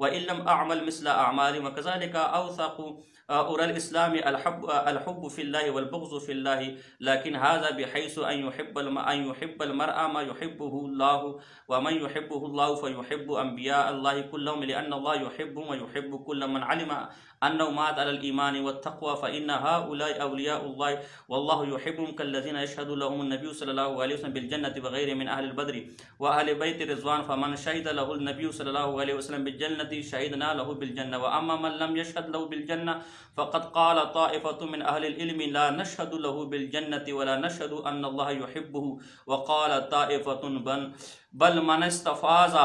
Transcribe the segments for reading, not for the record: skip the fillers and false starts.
وَإِن لَّمْ أَعْمَلْ مِثْلَ أَعْمَالِهِمْ وَكَذَلِكَ أَوْثَقُ أُرَى الإسلام الحب في الله والبغض في الله لكن هذا بحيث أن يحب المرء ما يحبه الله ومن يحبه الله فيحب أنبياء الله كلهم لأن الله يحبهم ويحب كل من علم أنه مات على الإيمان والتقوى فإن هؤلاء أولياء الله والله يحبهم كالذين يشهد لهم النبي صلى الله عليه وسلم بالجنة بغير من أهل البدر وأهل بيت رضوان فمن شهد له النبي صلى الله عليه وسلم بالجنة شهدنا له بالجنة وأما من لم يشهد له بالجنة فقد قال طائفة من أهل العلم لا نشهد له بالجنة ولا نشهد أن الله يحبه وقال طائفة بل من استفاز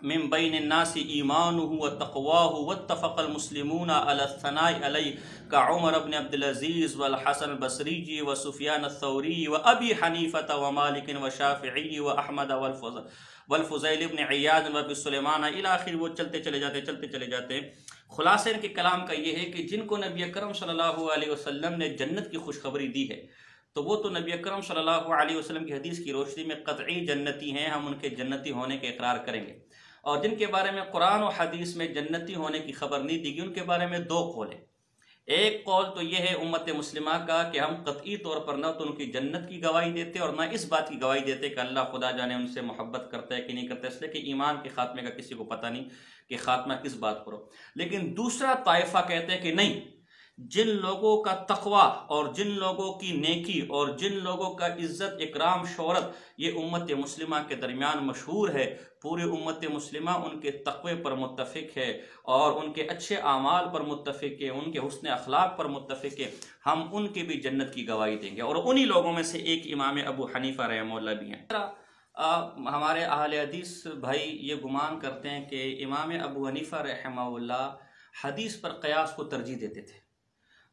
من بين الناس إيمانه وتقواه واتفق المسلمون على الثناء عليه كعمر بن عبد العزيز والحسن البصري وسفيان الثوري وأبي حنيفة ومالك وشافعي وأحمد والفضيل بن عياض وابي سلیمان الى آخر. وہ چلتے چلے جاتے ہیں. خلاصہ ان کے کلام کا یہ ہے کہ جن کو نبی اکرم صلی اللہ علیہ وسلم نے جنت کی خوشخبری دی ہے تو وہ تو نبی اکرم صلی اللہ علیہ وسلم کی حدیث کی روشنی میں قطعی جنتی ہیں. ہم ان کے جنتی ہونے کے اقرار کریں گے. اور جن کے بارے میں قرآن و حدیث میں جنتی ہونے کی خبر نہیں دی گئی ان کے بارے میں دو قول ہیں. ایک قول تو یہ ہے امت مسلمہ کا کہ ہم قطعی طور پر نہ تو ان کی جنت کی گواہی دیتے اور نہ اس بات کی گواہی دیتے کہ اللہ خدا جانے ان سے محبت کرتا ہے کہ نہیں کرتا, اس لیے کہ ایمان کے خاتمے کا کسی کو پتہ نہیں کہ خاتمہ کس بات پر ہو. لیکن دوسرا طائفہ کہتے ہیں کہ نہیں, جن لوگوں کا تقوی اور جن لوگوں کی نیکی اور جن لوگوں کا عزت اکرام شہرت یہ امت مسلمہ کے درمیان مشہور ہے, پوری امت مسلمہ ان کے تقوی پر متفق ہے اور ان کے اچھے اعمال پر متفق ہے, ان کے حسن اخلاق پر متفق ہے, ہم ان کی بھی جنت کی گواہی دیں گے. اور انہی لوگوں میں سے ایک امام ابو حنیفہ رحمہ اللہ بھی ہیں. ہمارے اہل حدیث بھائی یہ گمان کرتے ہیں کہ امام ابو حنیفہ رحمہ اللہ حدیث پر قیاس کو ترجیح دیتے تھے,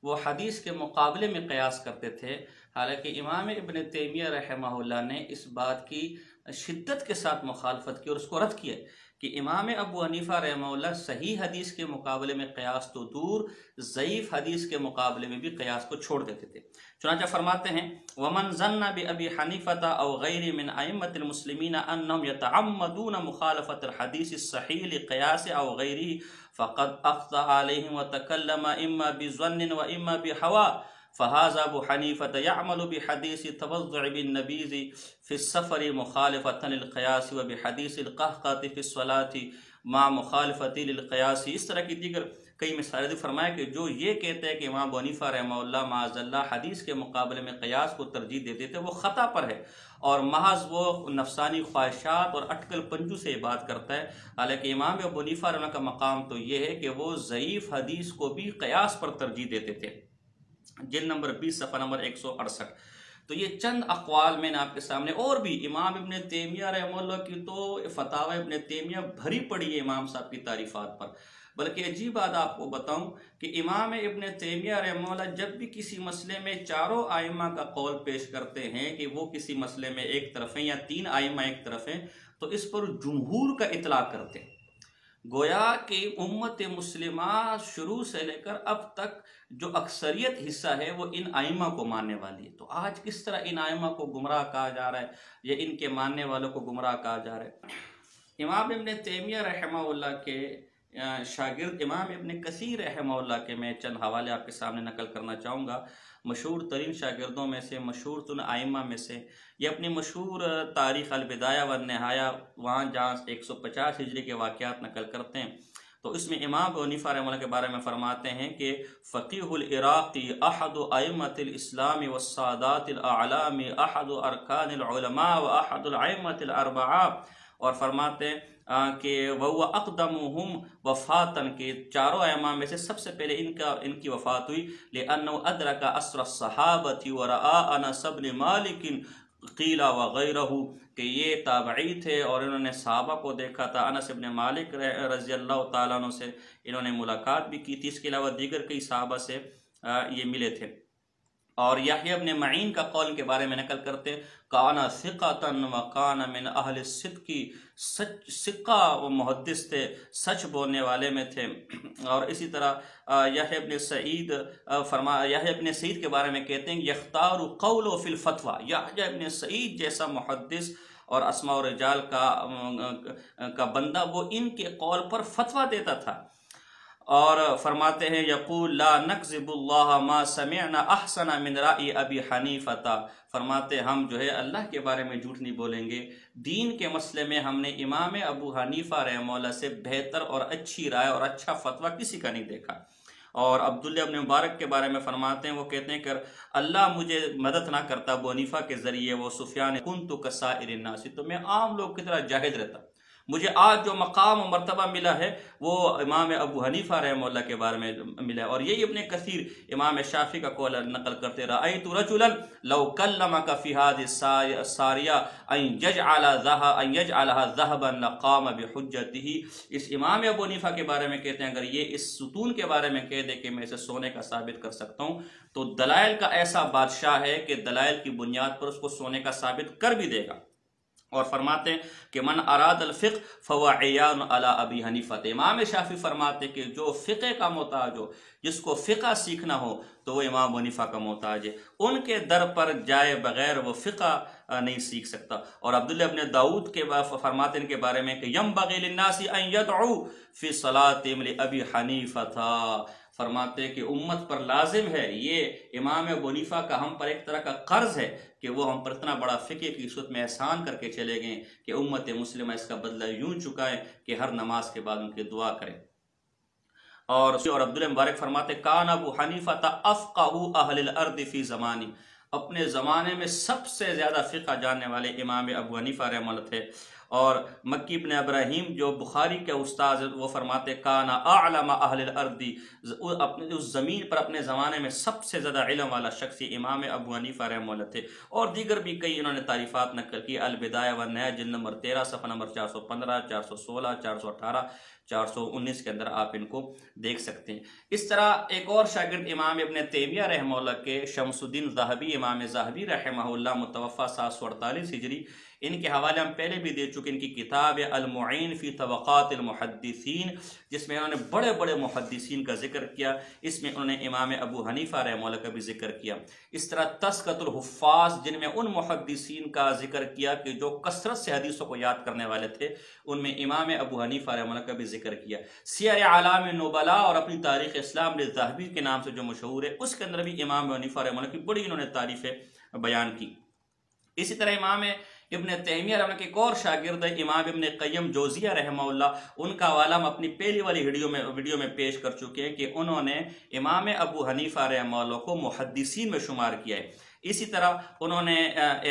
وہ حدیث کے مقابلے میں قیاس کرتے تھے. حالانکہ امام ابن تیمیہ رحمہ اللہ نے اس بات کی شدت کے ساتھ مخالفت کی اور اس کو رد کیا کہ امام ابو حنیفہ رحمہ اللہ صحیح حدیث کے مقابلے میں قیاس تو دور ضعیف حدیث کے مقابلے میں بھی قیاس کو چھوڑ دیتے تھے. چنانچہ فرماتے ہیں وَمَنْ ظَنَّ بِأَبِي حَنِيفَةَ أَوْ غَيْرِ مِنْ أَئِمَّةِ الْمُسْلِمِينَ أَنَّهُمْ يَتَعَمَّدُونَ مُخَالَفَةَ الْحَدِيثِ الصَّحِيحِ لِقِيَاسٍ أَوْ غَيْرِهِ فَقَدْ أَخْطَأَ عَلَيْهِمْ وَتَكَلَّمَ إِمَّا بِظَنٍّ وَإِمَّا بِهَوَىٰ فهذا أبو حنيفة يعمل بحديث التوضع بالنبيذ في السفر مخالفة للقياس وبحديث القهقة في الصلاة مع مخالفة للقياس. اس طرح کی دیگر کئی مثالیں فرمایا کہ جو یہ کہتے ہیں کہ امام ابو حنیفہ رحمہ اللہ معاذ اللہ حدیث کے مقابلے میں قیاس کو ترجیح دیتے تھے وہ خطا پر ہے اور محض وہ نفسانی خواہشات اور اٹکل پنجو سے یہ بات کرتا ہے. حالانکہ امام ابو حنیفہ رحمہ کا مقام تو یہ ہے کہ وہ ضعیف حدیث کو بھی قیاس پر ترجیح دیتے تھے. جلد نمبر 20 صفحہ نمبر 168. تو یہ چند اقوال میں نے آپ کے سامنے, اور بھی امام ابن تیمیہ رحمہ اللہ کی تو فتاوی ابن تیمیہ بھری پڑی ہے امام صاحب کی تعریفات پر. بلکہ عجیب بات آپ کو بتاؤں کہ امام ابن تیمیہ رحمہ اللہ جب بھی کسی مسئلے میں چاروں آئمہ کا قول پیش کرتے ہیں کہ وہ کسی مسئلے میں ایک طرف ہیں یا تین آئمہ ایک طرف ہیں تو اس پر جمہور کا اطلاق کرتے ہیں. گویا کہ امت مسلمہ شروع سے لے کر اب تک جو اکثریت حصہ ہے وہ ان آئمہ کو ماننے والی ہے. تو آج کس طرح ان آئمہ کو گمراہ کہا جا رہا ہے یا ان کے ماننے والوں کو گمراہ کہا جا رہا ہے. امام ابن تیمیہ رحمہ اللہ کے شاگرد امام ابن کثیر رحمہ اللہ کے میں چند حوالے آپ کے سامنے نقل کرنا چاہوں گا. مشہور ترین شاگردوں میں سے, مشہور ترین آئمہ میں سے, یہ اپنی مشہور تاریخ البدایہ والنہایہ وہاں جہاں 150 ہجری کے واقعات نقل کرتے ہیں تو اس میں امام ابو حنیفہ رحمہ اللہ کے بارے میں فرماتے ہیں کہ فقیہ العراقی احد ائمۃ الاسلام والسادات الاعلام احد ارکان العلماء واحد الائمۃ الاربعہ. اور فرماتے ہیں کہ وہ اقدمہم وفاتاً کے چاروں ائمہ میں سے سب سے پہلے ان کی وفات ہوئی لأنه ادرک عصر الصحابۃ ورآ انس بن مالک قیل وغیرہ, کہ یہ تابعی تھے اور انہوں نے صحابہ کو دیکھا تھا. انس بن مالک رضی اللہ تعالیٰ عنہ سے انہوں نے ملاقات بھی کی تھی, اس کے علاوہ دیگر کئی صحابہ سے یہ ملے تھے. اور یحییٰ ابن معین کا قول کے بارے میں نقل کرتے کانا ثقۃ وکان من اہل الصدق, ثقہ و محدث تھے, سچ بولنے والے میں تھے. اور اسی طرح یحییٰ ابن سعید کے بارے میں کہتے ہیں یختار قول فی الفتویٰ, یحییٰ ابن سعید جیسا محدث اور اسماء و رجال کا بندہ، وہ ان کے قول پر فتویٰ دیتا تھا، اور فرماتے ہیں یقول لا نکذب اللہ ما سمعنا احسن من رأی ابی حنیفہ، فرماتے ہم جو ہے اللہ کے بارے میں جھوٹ نہیں بولیں گے، دین کے مسئلے میں ہم نے امام ابو حنیفہ رحمہ اللہ سے بہتر اور اچھی رائے اور اچھا فتویٰ کسی کا نہیں دیکھا۔ اور عبداللہ ابن مبارک کے بارے میں فرماتے ہیں، وہ کہتے ہیں کہ اللہ مجھے مدد نہ کرتا ابو حنیفہ کے ذریعے وہ سفیان کنت کسائر الناس، تو میں عام لوگ کی طرح جاہد رہتا، مجھے آج جو مقام و مرتبہ ملا ہے وہ امام ابو حنیفہ رحمہ اللہ کے بارے میں ملا ہے۔ اور یہی ابن کثیر امام شافعی کا قول نقل کرتے، رأیت رجلا لو کلمک فی هذه الساریہ ان یجعلها ذهبا لقام بحجتہ۔ اس امام ابو حنیفہ کے بارے میں کہتے ہیں اگر یہ اس ستون کے بارے میں کہہ دے کہ میں اسے سونے کا ثابت کر سکتا ہوں، تو دلائل کا ایسا بادشاہ ہے کہ دلائل کی بنیاد پر اس کو سونے کا ثابت کر بھی دے گا۔ اور فرماتے ہیں کہ من اراد الفقہ فهو عیان علی ابی حنیفہ، امام شافعی فرماتے کہ جو فقہ کا محتاج ہو، جس کو فقہ سیکھنا ہو تو وہ امام ابو حنیفہ کا محتاج ہے، ان کے در پر جائے بغیر وہ فقہ نہیں سیکھ سکتا۔ اور عبداللہ ابن داؤد کے فرماتے ہیں ان کے بارے میں کہ ینبغی للناس ان یدعوا فی صلاتہم لابی حنیفہ، فرماتے کہ امت پر لازم ہے، یہ امام ابو حنیفہ کا ہم پر ایک طرح کا قرض ہے کہ وہ ہم پر اتنا بڑا فقہ کی صورت میں احسان کر کے چلے گئے کہ امت مسلمہ اس کا بدلہ یوں چکائے کہ ہر نماز کے بعد ان کی دعا کرے۔ اور عبداللہ مبارک فرماتے کان ابو حنیفہ افقہ اہل الارض فی زمانی، اپنے زمانے میں سب سے زیادہ فقہ جاننے والے امام ابو حنیفہ رحمہ اللہ تھے۔ اور مکی بن ابراہیم جو بخاری کے استاذ وہ فرماتے کانا اعلم اہل الارض، اس زمین پر اپنے زمانے میں سب سے زیادہ علم والا شخص امام ابو حنیفہ رحمہ اللہ تھے۔ اور دیگر بھی کئی انہوں نے تعریفات نقل کی، البدایہ والنہایہ جلد نمبر 13 صفحہ نمبر 415 416 418 419 کے اندر آپ ان کو دیکھ سکتے ہیں۔ اس طرح ایک اور شاگرد امام ابن تیمیہ رحمہ اللہ کے شمس الدین ذہبی، امام ذہبی رحمہ اللہ متوفی 748 ہجری، ان کے حوالے ہم پہلے بھی دے چکے، ان کی کتاب المعین فی طبقات المحدثین، جس میں انہوں نے بڑے بڑے محدثین کا ذکر کیا، اس میں انہوں نے امام ابو حنیفہ رحمہ اللہ کا بھی ذکر کیا۔ اس طرح تذکرۃ الحفاظ، جن میں ان محدثین کا ذکر کیا کہ جو کثرت سے حدیثوں کو یاد کرنے والے تھے، ان میں امام ابو حنیفہ رحمہ اللہ کا بھی ذکر کیا۔ سیر اعلام النبلاء اور اپنی تاریخ اسلام ذہبی کے نام سے جو مشہور ہے، اس کے اندر بھی امام ابو حنیفہ رحمہ اللہ کی بڑی انہوں نے تعریفیں بیان کی۔ اسی طرح امام ابن تیمیہ رحمہ اللہ کے ایک اور شاگرد امام ابن قیم جوزیہ رحمہ اللہ، ان کا حوالہ ہم اپنی پہلی والی ویڈیو میں پیش کر چکے ہیں کہ انہوں نے امام ابو حنیفہ رحمہ اللہ کو محدثین میں شمار کیا ہے۔ اسی طرح انہوں نے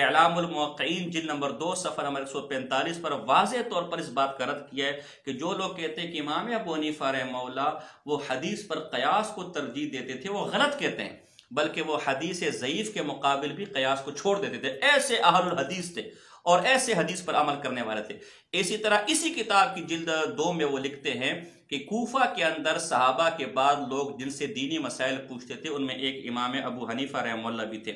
اعلام الموقعین جلد نمبر 2 صفحہ نمبر 145 پر واضح طور پر اس بات کا رد کیا ہے کہ جو لوگ کہتے ہیں کہ امام ابو حنیفہ رحمہ اللہ وہ حدیث پر قیاس کو ترجیح دیتے تھے، وہ غلط کہتے ہیں، بلکہ وہ حدیث ضعیف کے مقابل بھی قیاس کو چھوڑ دیتے تھے، ایسے اہل الحدیث تھے اور ایسے حدیث پر عمل کرنے والے تھے۔ اسی طرح اسی کتاب کی جلد 2 میں وہ لکھتے ہیں کہ کوفہ کے اندر صحابہ کے بعد لوگ جن سے دینی مسائل پوچھتے تھے ان میں ایک امام ابو حنیفہ رحمہ اللہ بھی تھے۔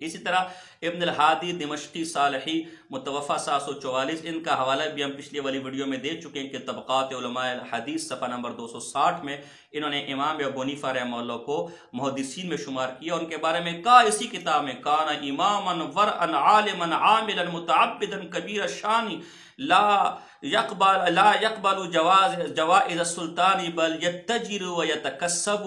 اسی طرح ابن الحادی دمشقی صالحی متوفی 744، ان کا حوالہ بھی ہم پچھلی والی ویڈیو میں دے چکے ہیں کہ طبقات علماء الحدیث صفحہ نمبر 260 میں انہوں نے امام ابو حنیفہ رحمہ اللہ کو محدثین میں شمار کیا، اور ان کے بارے میں کہا اسی کتاب میں کان اماما ورعا عالما عاملا متعبدا کبیر الشان لا يقبل جوائز السلطان بل یتجر و یتکسب،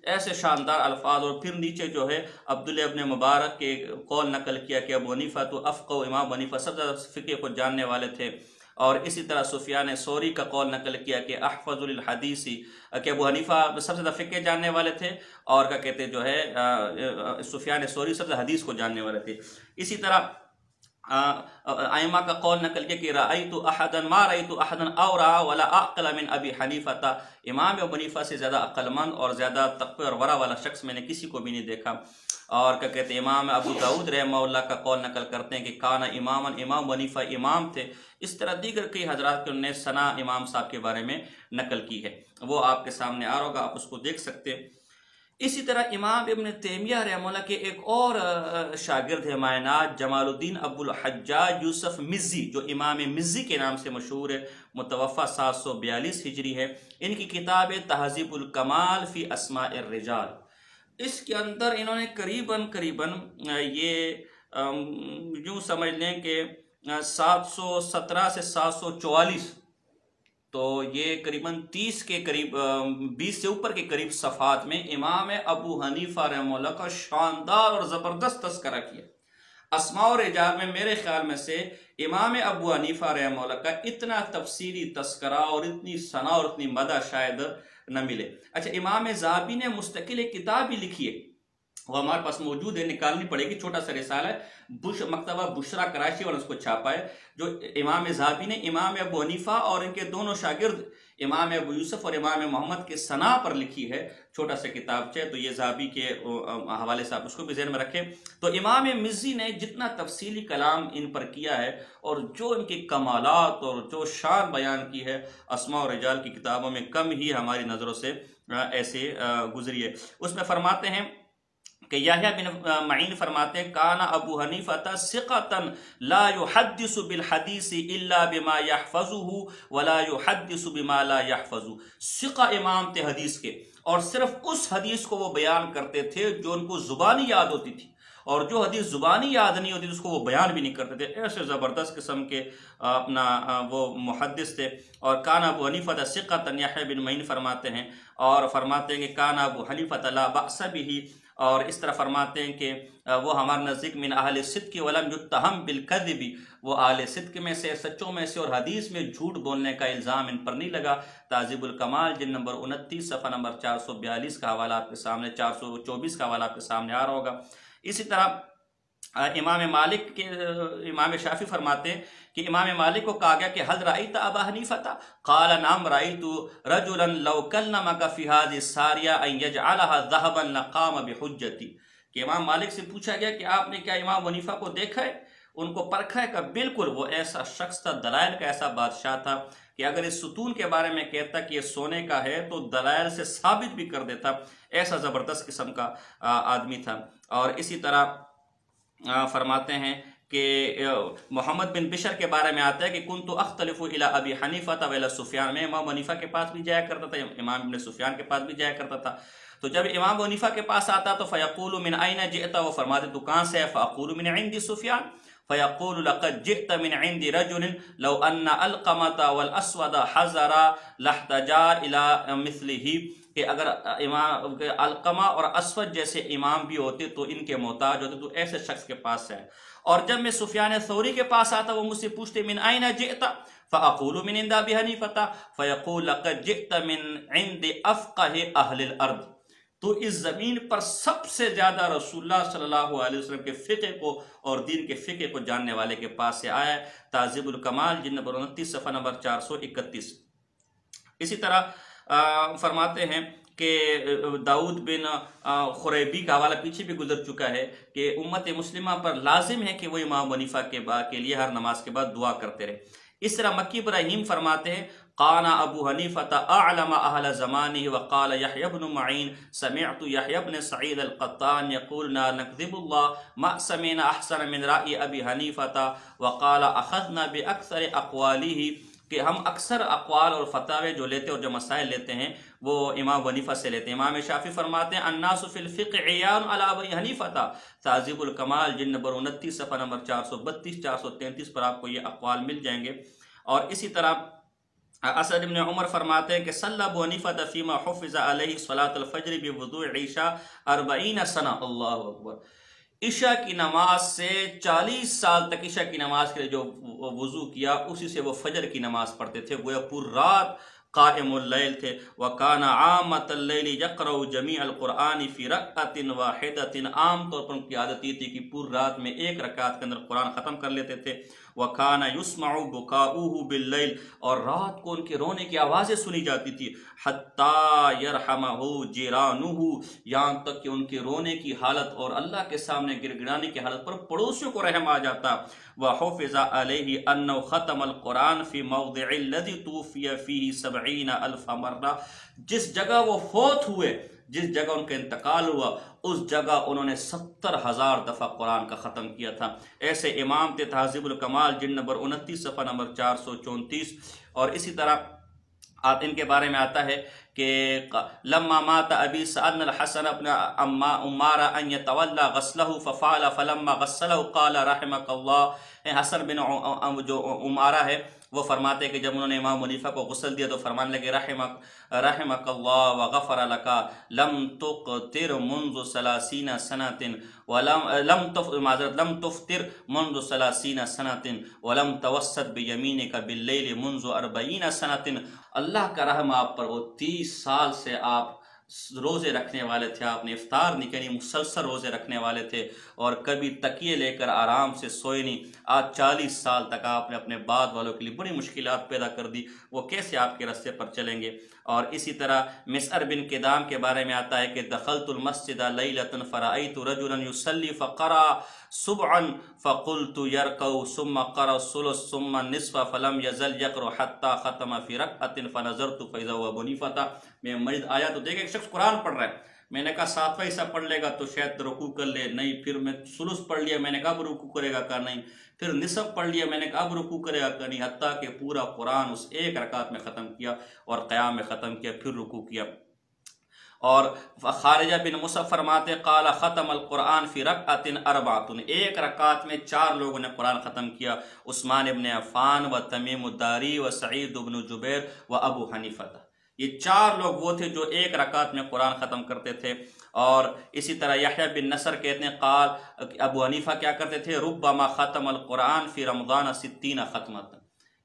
ایسے شاندار الفاظ۔ اور پھر نیچے جو ہے عبداللہ ابن مبارک کے قول نقل کیا کہ ابو حنیفہ تو افقہ، امام ابو حنیفہ سب سے زیادہ فقہ کو جاننے والے تھے۔ اور اسی طرح سفیان ثوری کا قول نقل کیا کہ احفظ للحدیث، کہ ابو حنیفہ سب سے زیادہ فقہ جاننے والے تھے، اور کیا کہتے جو ہے سفیان ثوری سب سے زیادہ حدیث کو جاننے والے تھے۔ اسی طرح ائمہ کا قول نقل کیا کہ ما رأیت احدا اورع ولا اعقل من ابی حنیفہ، امام ابو حنیفہ سے زیادہ عقل مند اور زیادہ تقوی اور ورع والا شخص میں نے کسی کو بھی نہیں دیکھا۔ اور کیا کہتے ہیں امام ابو داؤد رحمہ اللہ کا قول نقل کرتے ہیں کہ کانا اماما، امام ابو حنیفہ امام تھے۔ اس طرح دیگر کئی حضرات کے انہوں نے ثنا امام صاحب کے بارے میں نقل کی ہے، وہ آپ کے سامنے آ رہا ہوگا، آپ اس کو دیکھ سکتے ہیں۔ اسی طرح امام ابن تیمیہ رحمہ اللہ کے ایک اور شاگرد ہے معنات جمال الدین ابو الحجاج یوسف مزی، جو امام مزی کے نام سے مشہور ہے، متوفی 742 ہجری ہے۔ ان کی کتاب تہذیب الکمال فی اسماء الرجال، اس کے اندر انہوں نے قریباً یہ یوں سمجھ لیں کہ 717 سے 744، تو یہ قریباً 30 کے قریب 20 سے اوپر کے قریب صفحات میں امام ابو حنیفہ رحمہ اللہ کا شاندار اور زبردست تذکرہ کیا۔ اسماء و رجال میں میرے خیال میں سے امام ابو حنیفہ رحمہ اللہ کا اتنا تفصیلی تذکرہ اور اتنی ثنا اور اتنی مدح شاید نہ ملے۔ اچھا، امام ذہبی نے مستقل ایک کتاب بھی لکھی ہے، وہ ہمارے پاس موجود ہے، نکالنی پڑے گی، چھوٹا سا رسالہ ہے، مکتبہ بشرا کراچی اور اس کو چھاپا ہے، جو امام ذہبی نے امام ابو حنیفہ اور ان کے دونوں شاگرد امام ابو یوسف اور امام محمد کے ثنا پر لکھی ہے، چھوٹا سا کتاب ہے، تو یہ ذہبی کے حوالے سے آپ اس کو بھی ذہن میں رکھیں۔ تو امام مزی نے جتنا تفصیلی کلام ان پر کیا ہے اور جو ان کے کمالات اور جو شان بیان کی ہے اسماء و رجال کی کتابوں میں، کم ہی ہماری نظروں سے ایسے گزری ہے۔ اس میں فرماتے ہیں کہ یحییٰ بن معین فرماتے ہیں کان ابو حنیفہ ثقۃ لا یحدث بالحدیث الا بما یحفظه ولا یحدث بما لا یحفظ۔ ثقہ امام تھے حدیث کے، اور صرف اس حدیث کو وہ بیان کرتے تھے جو ان کو زبانی یاد ہوتی تھی، اور جو حدیث زبانی یاد نہیں ہوتی اس کو وہ بیان بھی نہیں کرتے تھے۔ ایسے زبردست قسم کے اپنا وہ محدث تھے۔ اور کان ابو حنیفہ ثقۃ، یحییٰ بن معین فرماتے ہیں، اور فرماتے ہیں کہ کان ابو حنیفہ لا بأس به، اور اس طرح فرماتے ہیں کہ وہ ہمارے نزدیک من اہل صدق ولم یتہم بالکذب، وہ اہل صدق میں سے، سچوں میں سے، اور حدیث میں جھوٹ بولنے کا الزام ان پر نہیں لگا۔ تہذیب الکمال جلد نمبر 29 صفحہ نمبر 442 کا حوالہ آپ کے سامنے، 424 کا حوالہ آپ کے سامنے آ رہا ہوگا۔ اسی طرح امام مالک کے امام شافعی فرماتے ہیں کہ امام مالک کو کہا گیا کہ حل رأیت ابا حنیفہ قال نعم رأیت رجلا لو کلمک فی هذه الساریہ ان یجعلها ذهبا لقام بحجتی، کہ امام مالک سے پوچھا گیا کہ آپ نے کیا امام حنیفہ کو دیکھا ہے، ان کو پرکھا ہے؟ کہ بالکل، وہ ایسا شخص تھا، دلائل کا ایسا بادشاہ تھا کہ اگر اس ستون کے بارے میں کہتا کہ یہ سونے کا ہے تو دلائل سے ثابت بھی کر دیتا، ایسا زبردست قسم کا آدمی تھا۔ اور اسی طرح فرماتے ہیں کہ محمد بن بشر کے بارے میں آتا ہے کہ کنت اختلف الی ابی حنیفہ و الی سفیان، میں امام حنیفہ کے پاس بھی جایا کرتا تھا، امام ابن سفیان کے پاس بھی جایا کرتا تھا۔ تو جب امام حنیفہ کے پاس آتا تو فیقول من این جئت، وہ فرماتے تو کہاں سے ہے؟ فاقول من عند سفیان، فیقول لقد جئت من عند رجل لو ان القمة والاسود حذرا لاحتجا الی مثلہ، کہ اگر امام علقمہ اور اسود جیسے امام بھی ہوتے تو ان کے محتاج ہوتے، تو ایسے شخص کے پاس ہے۔ اور جب میں سفیان ثوری کے پاس آتا وہ مجھ سے پوچھتے من این جئت، فاقول من عند ابی حنیفہ، فیقول لقد جئت من عند افقہ اہل الارض، تو اس زمین پر سب سے زیادہ رسول اللہ صلی اللہ علیہ وسلم کے فقہ کو اور دین کے فقہ کو جاننے والے کے پاس سے آیا ہے۔ تہذیب الکمال جلد نمبر 29 صفحہ نمبر 431۔ اسی طرح فرماتے ہیں کہ داؤد بن خریبی کا حوالہ پیچھے بھی گزر چکا ہے کہ امت مسلمہ پر لازم ہے کہ وہ امام حنیفہ کے لیے ہر نماز کے بعد دعا کرتے رہے۔ اس طرح مکی ابراہیم فرماتے ہیں قان ابو حنیفہ اعلم اہل زمانہ، وقال یحییٰ بن معین سمعت یحییٰ بن سعید القطان یقول لا نکذب اللہ ما سمعنا احسن من رأی ابی حنیفہ، وقال اخذنا باکثر اقوالہ، کہ ہم اکثر اقوال اور فتاوے جو لیتے اور جو مسائل لیتے ہیں وہ امام حنیفہ سے لیتے ہیں۔ امام شافعی فرماتے ہیں الناس فی الفقہ عیان علی ابی حنیفہ، تہذیب الکمال جلد نمبر 29 صفحہ نمبر 432 433 پر آپ کو یہ اقوال مل جائیں گے۔ اور اسی طرح اسد بن عمر فرماتے ہیں کہ صلی ابو حنیفہ فیما حفظ علیہ صلاۃ الفجر بوضوء عشاء 40 سنہ، اللہ اکبر، عشاء کی نماز سے 40 سال تک عشاء کی نماز کے لیے جو وضو کیا اسی سے وہ فجر کی نماز پڑھتے تھے، گویا پور رات قائم اللیل تھے۔ وَكَانَ عَامَّةَ اللَّيْلِ يَقْرَأُ جَمِيعَ الْقُرْآنِ فِي رَكْعَةٍ وَاحِدَةٍ، عام طور پر ان کی عادت یہ تھی کہ پور رات میں ایک رکعت کے اندر قرآن ختم کر لیتے تھے۔ وَكَانَ يُسْمَعُ بُكَاؤُهُ بِاللَّيْلِ، اور رات کو ان کے رونے کی آوازیں سنی جاتی تھی۔ حَتَّى يَرْحَمَهُ جِيرَانُهُ، یہاں تک کہ ان کے رونے کی حالت اور اللہ کے سامنے گڑگڑانے کی حالت پر پڑوسیوں کو رحم آ جاتا۔ وَحُفِظَ عَلَيْهِ أَنَّهُ خَتَمَ الْقُرْآنَ فِي مَوْضِعِ الَّذِي تُوفِيَ فِيهِ 70,000 مرہ، جس جگہ وہ فوت ہوئے، جس جگہ ان کا انتقال ہوا، اس جگہ انہوں نے 70,000 دفعہ قرآن کا ختم کیا تھا۔ ایسے امام تھے۔ تہذیب الکمال جلد نمبر 29 صفحہ نمبر 434۔ اور اسی طرح ان کے بارے میں آتا ہے کہ لما مات ابی سألنا الحسن ابن عمارہ ان يتولى غسلہ ففعل فلما غسلہ قال رحمک اللہ۔ حسن بن جو عمارہ ہے وہ فرماتے کہ جب انہوں نے امام حنیفہ کو غسل دیا تو فرمانے لگے رحمک اللہ وغفر لک لم تقتر منذ 30 سنۃ لم تفطر منذ 30 سنۃ ولم توسط بیمینک باللیل منذ 40 سنۃ۔ اللہ کا رحم آپ پر، وہ 30 سال سے آپ روزے رکھنے والے تھے، آپ نے افطار نہیں کرنی، مسلسل روزے رکھنے والے تھے اور کبھی تکیے لے کر آرام سے سوئے نہیں۔ آج 40 سال تک آپ نے اپنے بعد والوں کے لیے بڑی مشکلات پیدا کر دی، وہ کیسے آپ کے راستے پر چلیں گے؟ اور اسی طرح مسعر بن کدام کے بارے میں آتا ہے کہ دخلت المسجد لیلۃ فرأیت رجلا یصلی فقرأ سبعا فقلت یرکع ثم قرأ الثلث ثم النصف فلم یزل یقرأ حتی ختم فی رکعۃ فنظرت فاذا هو ابو حنیفہ۔ میں مسجد آیا تو دیکھا ایک شخص قرآن پڑھ رہا ہے، میں نے کہا 7واں حصہ پڑھ لے گا تو شاید رکوع کر لے، نہیں، پھر میں ثلث پڑھ لیا، میں نے کہا اب رکوع کرے گا، کہا نہیں، پھر نصف پڑھ لیا، میں نے کہا اب رکوع کرے گا، کہا نہیں، حتیٰ کہ پورا قرآن اس ایک رکعت میں ختم کیا اور قیام میں ختم کیا، پھر رکوع کیا۔ اور خارجہ بن مصعب فرماتے قال ختم القرآن فی رکعۃ 4، ایک رکعت میں 4 لوگوں نے قرآن ختم کیا، عثمان ابن عفان و تمیم الداری و سعید بن جبیر و ابو حنیفہ۔ یہ 4 لوگ وہ تھے جو ایک رکعت میں قرآن ختم کرتے تھے۔ اور اسی طرح یحییٰ بن نصر کہتے ہیں قال ابو حنیفہ کیا کرتے تھے ربما ختم القرآن فی رمضان 60 ختمۃ،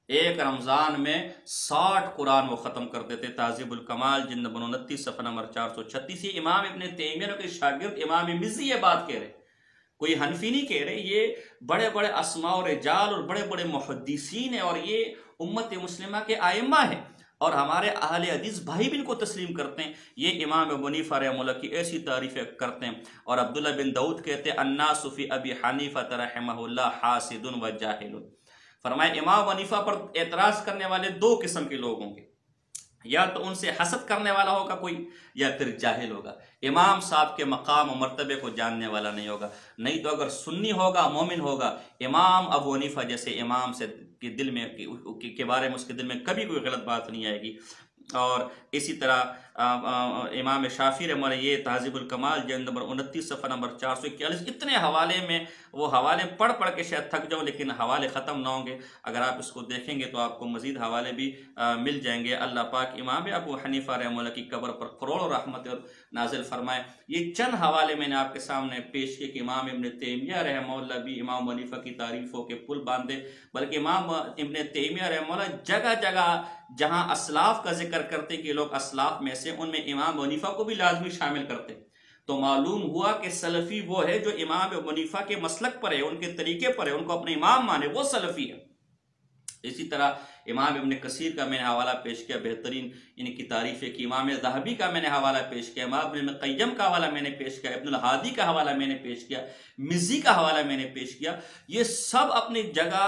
ایک رمضان میں 60 قرآن وہ ختم کرتے تھے۔ تہذیب الکمال جلد نمبر 29 صفحہ نمبر 436۔ یہ امام ابن تیمیہ کے شاگرد امام مزی یہ بات کہہ رہے، کوئی حنفی نہیں کہہ رہے، یہ بڑے بڑے اسماء و رجال اور بڑے بڑے محدثین ہیں اور یہ امت مسلمہ کے ائمہ ہیں اور ہمارے اہل حدیث بھائی بھی ان کو تسلیم کرتے ہیں۔ یہ امام ابو حنیفہ رحمہ اللہ کی ایسی تعریفیں کرتے ہیں۔ اور عبداللہ بن داؤد کہتے ہیں الناس فی ابی حنیفہ رحمہ اللہ حاسد و جاہل۔ فرمائے امام حنیفہ پر اعتراض کرنے والے 2 قسم کے لوگ ہوں گے، یا تو ان سے حسد کرنے والا ہوگا کوئی، یا پھر جاہل ہوگا، امام صاحب کے مقام و مرتبے کو جاننے والا نہیں ہوگا۔ نہیں تو اگر سنی ہوگا، مومن ہوگا، امام ابو حنیفہ جیسے امام سے کے دل میں کے بارے میں اس کے دل میں کبھی کوئی غلط بات نہیں آئے گی۔ اور اسی طرح امام شافعی رحمہ اللہ یہ تہذیب الکمال جلد نمبر 29 صفحہ نمبر 441، اتنے حوالے میں وہ حوالے پڑھ کے شاید تھک جاؤں لیکن حوالے ختم نہ ہوں گے، اگر آپ اس کو دیکھیں گے تو آپ کو مزید حوالے بھی مل جائیں گے۔ اللہ پاک امام ابو حنیفہ رحمہ اللہ کی قبر پر کروڑوں رحمت نازل فرمائے۔ یہ چند حوالے میں نے آپ کے سامنے پیش کیے کہ امام ابن تیمیہ رحمہ اللہ بھی امام حنیفہ کی تعریفوں کے پل باندھے، بلکہ امام ابن تیمیہ رحمہ اللہ جگہ جگہ جہاں اسلاف کا ذکر کرتے کہ لوگ اسلاف میں سے، ان میں امام حنیفہ کو بھی لازمی شامل کرتے، تو معلوم ہوا کہ سلفی وہ ہے جو امام ابو حنیفہ کے مسلک پر ہے، ان کے طریقے پر ہے، ان کو اپنے امام مانے، وہ سلفی ہے۔ اسی طرح امام ابن کثیر کا میں نے حوالہ پیش کیا، بہترین ان کی تعریف ہے کہ امام ذہبی کا میں نے حوالہ پیش کیا، امام ابن قیم کا حوالہ میں نے پیش کیا، ابن الہادی کا حوالہ میں نے پیش کیا، مزی کا حوالہ میں نے پیش کیا۔ یہ سب اپنی جگہ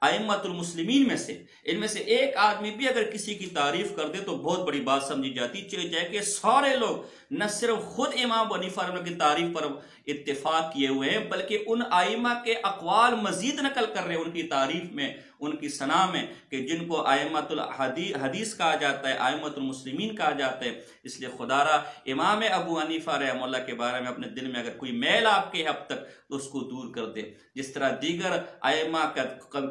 ائمۃ المسلمین میں سے، ان میں سے ایک آدمی بھی اگر کسی کی تعریف کر دے تو بہت بڑی بات سمجھی جاتی، چاہے کہ سارے لوگ نہ صرف خود امام ابو حنیفہ رحمہ اللہ کی تعریف پر اتفاق کیے ہوئے ہیں بلکہ ان ائمہ کے اقوال مزید نقل کر رہے ہیں ان کی تعریف میں، ان کی ثنا میں، کہ جن کو ائمۃ الحدیث کہا جاتا ہے، ائمۃ المسلمین کہا جاتا ہے۔ اس لیے خدا را امام ابو حنیفہ رحمہ اللہ کے بارے میں اپنے دل میں اگر کوئی میل آپ کے اب تک تو اس کو دور کر دے، جس طرح دیگر ائمہ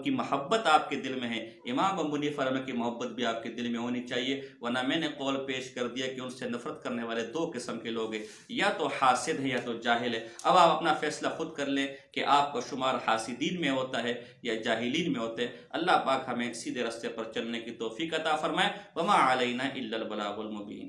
کی محبت آپ کے دل میں ہے، امام ابو حنیفہ رحمہ کی محبت بھی آپ کے دل میں ہونی چاہیے، ورنہ میں نے قول پیش کر دیا کہ ان سے نفرت کرنے والے 2 قسم کے لوگ ہیں، یا تو حاسد ہے یا تو جاہل ہے۔ اب آپ اپنا فیصلہ خود کر لیں کہ آپ کا شمار حاسدین میں ہوتا ہے یا جاہلین میں ہوتے ہیں۔ اللہ پاک ہمیں سیدھے راستے پر چلنے کی توفیق عطا فرمائے۔ وما علینا الا البلاغ المبین۔